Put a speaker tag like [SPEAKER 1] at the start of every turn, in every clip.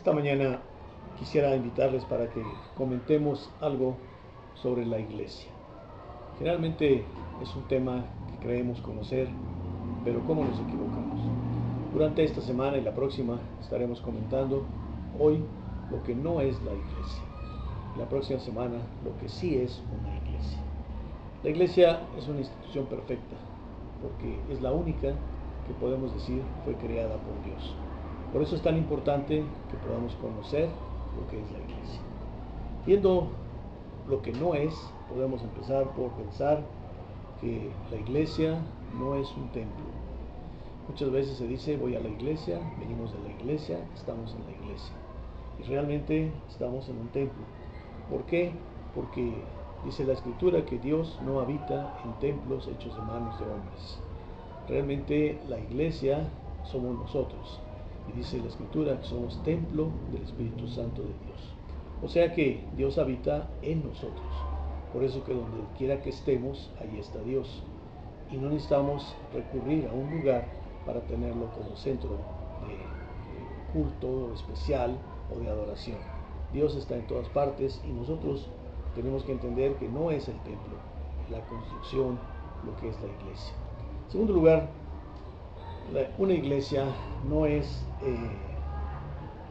[SPEAKER 1] Esta mañana quisiera invitarles para que comentemos algo sobre la iglesia. Generalmente es un tema que creemos conocer, pero ¿cómo nos equivocamos? Durante esta semana y la próxima estaremos comentando hoy lo que no es la iglesia. La próxima semana lo que sí es una iglesia. La iglesia es una institución perfecta porque es la única que podemos decir fue creada por Dios. Por eso es tan importante que podamos conocer lo que es la iglesia. Viendo lo que no es, podemos empezar por pensar que la iglesia no es un templo. Muchas veces se dice, voy a la iglesia, venimos de la iglesia, estamos en la iglesia. Y realmente estamos en un templo. ¿Por qué? Porque dice la Escritura que Dios no habita en templos hechos de manos de hombres. Realmente la iglesia somos nosotros. Y dice la Escritura que somos templo del Espíritu Santo de Dios. O sea que Dios habita en nosotros. Por eso que donde quiera que estemos, ahí está Dios. Y no necesitamos recurrir a un lugar para tenerlo como centro de culto especial o de adoración. Dios está en todas partes y nosotros tenemos que entender que no es el templo, la construcción, lo que es la iglesia. En segundo lugar, una iglesia no es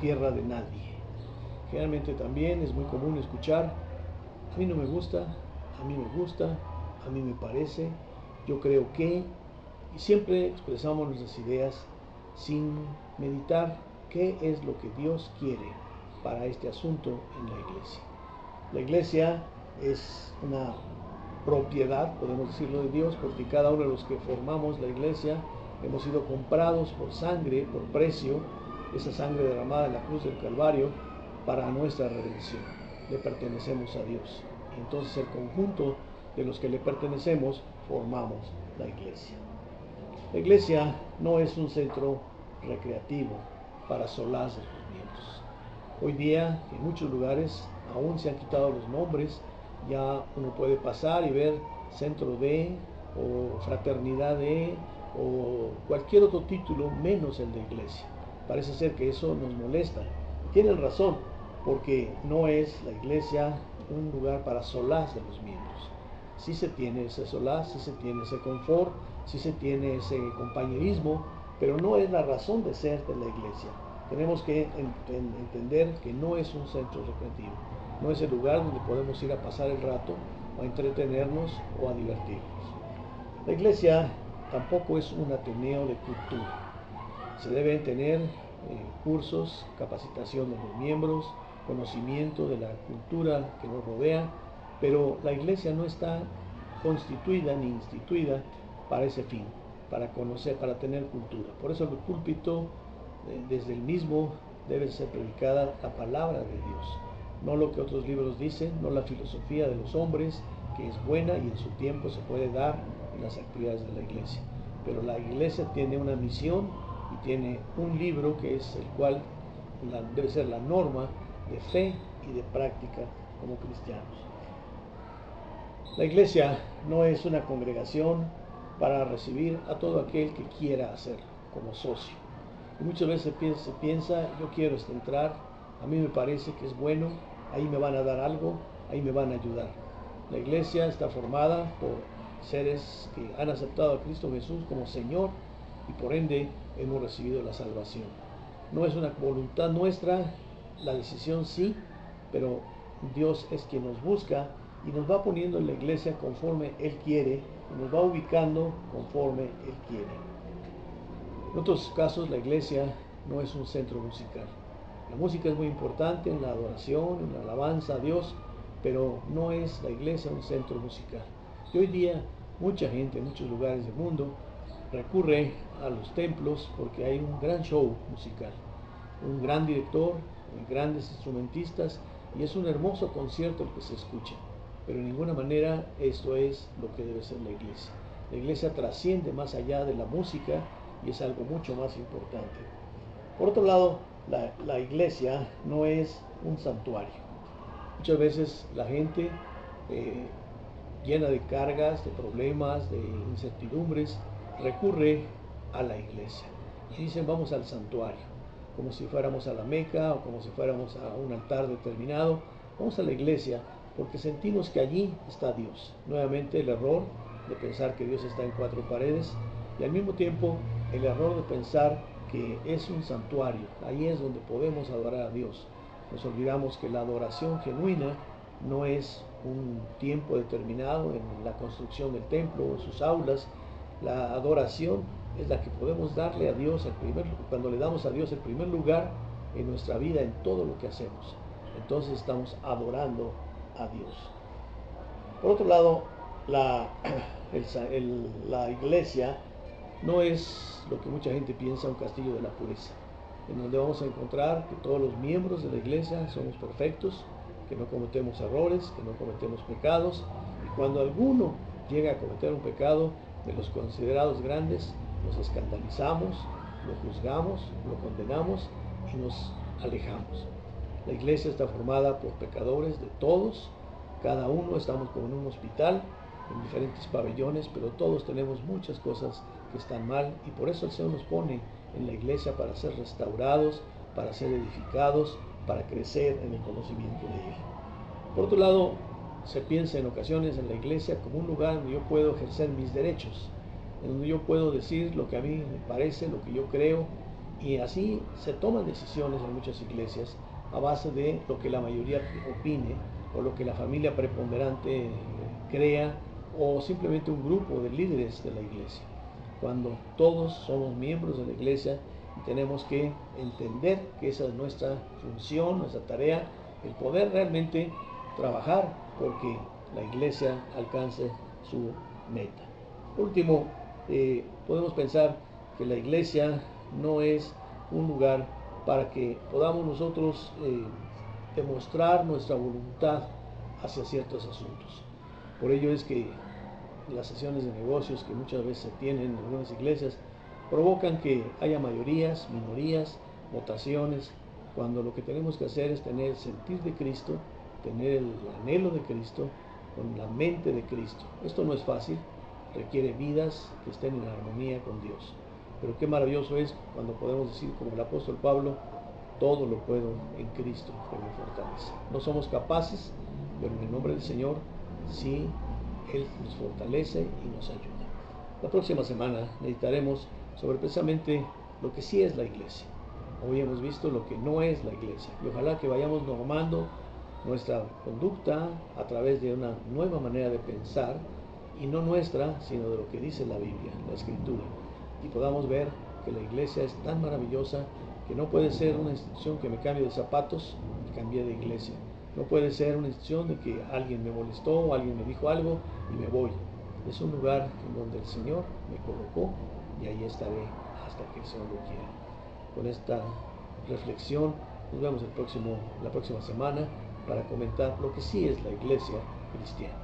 [SPEAKER 1] tierra de nadie. Generalmente también es muy común escuchar, a mí no me gusta, a mí me gusta, a mí me parece, yo creo que, y siempre expresamos nuestras ideas sin meditar qué es lo que Dios quiere para este asunto en la iglesia. La iglesia es una propiedad, podemos decirlo, de Dios, porque cada uno de los que formamos la iglesia hemos sido comprados por sangre, por precio, esa sangre derramada en la cruz del Calvario para nuestra redención. Le pertenecemos a Dios. Y entonces el conjunto de los que le pertenecemos formamos la iglesia. La iglesia no es un centro recreativo para solaz de los miembros. Hoy día en muchos lugares aún se han quitado los nombres, ya uno puede pasar y ver centro de o fraternidad de o cualquier otro título menos el de iglesia. Parece ser que eso nos molesta. Tienen razón, porque no es la iglesia un lugar para solaz de los miembros. Sí se tiene ese solaz, sí se tiene ese confort, sí se tiene ese compañerismo, pero no es la razón de ser de la iglesia. Tenemos que entender que no es un centro recreativo, no es el lugar donde podemos ir a pasar el rato, o a entretenernos o a divertirnos. La iglesia tampoco es un ateneo de cultura. Se deben tener cursos, capacitación de los miembros, conocimiento de la cultura que nos rodea, pero la iglesia no está constituida ni instituida para ese fin, para conocer, para tener cultura. Por eso el púlpito, desde el mismo, debe ser predicada la palabra de Dios, no lo que otros libros dicen, no la filosofía de los hombres, que es buena y en su tiempo se puede dar en las actividades de la iglesia. Pero la iglesia tiene una misión y tiene un libro que es el cual debe ser la norma de fe y de práctica como cristianos. La iglesia no es una congregación para recibir a todo aquel que quiera hacerlo como socio. Y muchas veces se piensa, yo quiero entrar, a mí me parece que es bueno, ahí me van a dar algo, ahí me van a ayudar. La iglesia está formada por seres que han aceptado a Cristo Jesús como Señor y por ende hemos recibido la salvación. No es una voluntad nuestra, la decisión sí, pero Dios es quien nos busca y nos va poniendo en la iglesia conforme Él quiere, y nos va ubicando conforme Él quiere. En otros casos la iglesia no es un centro musical. La música es muy importante en la adoración, en la alabanza a Dios, pero no es la iglesia un centro musical. Y hoy día mucha gente en muchos lugares del mundo recurre a los templos porque hay un gran show musical, un gran director, grandes instrumentistas, y es un hermoso concierto el que se escucha, pero de ninguna manera esto es lo que debe ser la iglesia. La iglesia trasciende más allá de la música y es algo mucho más importante. Por otro lado, la iglesia no es un santuario. Muchas veces la gente llena de cargas, de problemas, de incertidumbres, recurre a la iglesia y dicen vamos al santuario. como si fuéramos a la Meca o como si fuéramos a un altar determinado. Vamos a la iglesia porque sentimos que allí está Dios. Nuevamente el error de pensar que Dios está en cuatro paredes y al mismo tiempo el error de pensar que es un santuario. Ahí es donde podemos adorar a Dios. Nos olvidamos que la adoración genuina no es un tiempo determinado en la construcción del templo o sus aulas. La adoración es la que podemos darle a Dios cuando le damos a Dios el primer lugar en nuestra vida, en todo lo que hacemos. Entonces estamos adorando a Dios. Por otro lado, la iglesia no es lo que mucha gente piensa, un castillo de la pureza, en donde vamos a encontrar que todos los miembros de la iglesia somos perfectos, que no cometemos errores, que no cometemos pecados, y cuando alguno llega a cometer un pecado de los considerados grandes, nos escandalizamos, lo juzgamos, lo condenamos y nos alejamos. La iglesia está formada por pecadores de todos, cada uno estamos como en un hospital, en diferentes pabellones, pero todos tenemos muchas cosas que están mal y por eso el Señor nos pone en la iglesia para ser restaurados, para ser edificados, para crecer en el conocimiento de Él. Por otro lado, se piensa en ocasiones en la iglesia como un lugar donde yo puedo ejercer mis derechos, en donde yo puedo decir lo que a mí me parece, lo que yo creo, y así se toman decisiones en muchas iglesias a base de lo que la mayoría opine o lo que la familia preponderante crea o simplemente un grupo de líderes de la iglesia, cuando todos somos miembros de la iglesia y tenemos que entender que esa es nuestra función, nuestra tarea, el poder realmente trabajar porque la iglesia alcance su meta. Por último, podemos pensar que la iglesia no es un lugar para que podamos nosotros demostrar nuestra voluntad hacia ciertos asuntos. Por ello es que las sesiones de negocios que muchas veces se tienen en algunas iglesias provocan que haya mayorías, minorías, votaciones, cuando lo que tenemos que hacer es tener el sentir de Cristo, tener el anhelo de Cristo, con la mente de Cristo. Esto no es fácil, requiere vidas que estén en armonía con Dios. Pero qué maravilloso es cuando podemos decir, como el apóstol Pablo, todo lo puedo en Cristo que me fortalece. No somos capaces, pero en el nombre del Señor, sí, Él nos fortalece y nos ayuda. La próxima semana meditaremos sobre precisamente lo que sí es la iglesia. Hoy hemos visto lo que no es la iglesia y ojalá que vayamos normando nuestra conducta a través de una nueva manera de pensar, y no nuestra, sino de lo que dice la Biblia, la Escritura, y podamos ver que la iglesia es tan maravillosa que no puede ser una institución que me cambie de zapatos y cambie de iglesia. No puede ser una institución de que alguien me molestó o alguien me dijo algo y me voy. Es un lugar en donde el Señor me colocó y ahí estaré hasta que el Señor lo quiera. Con esta reflexión nos vemos la próxima semana para comentar lo que sí es la iglesia cristiana.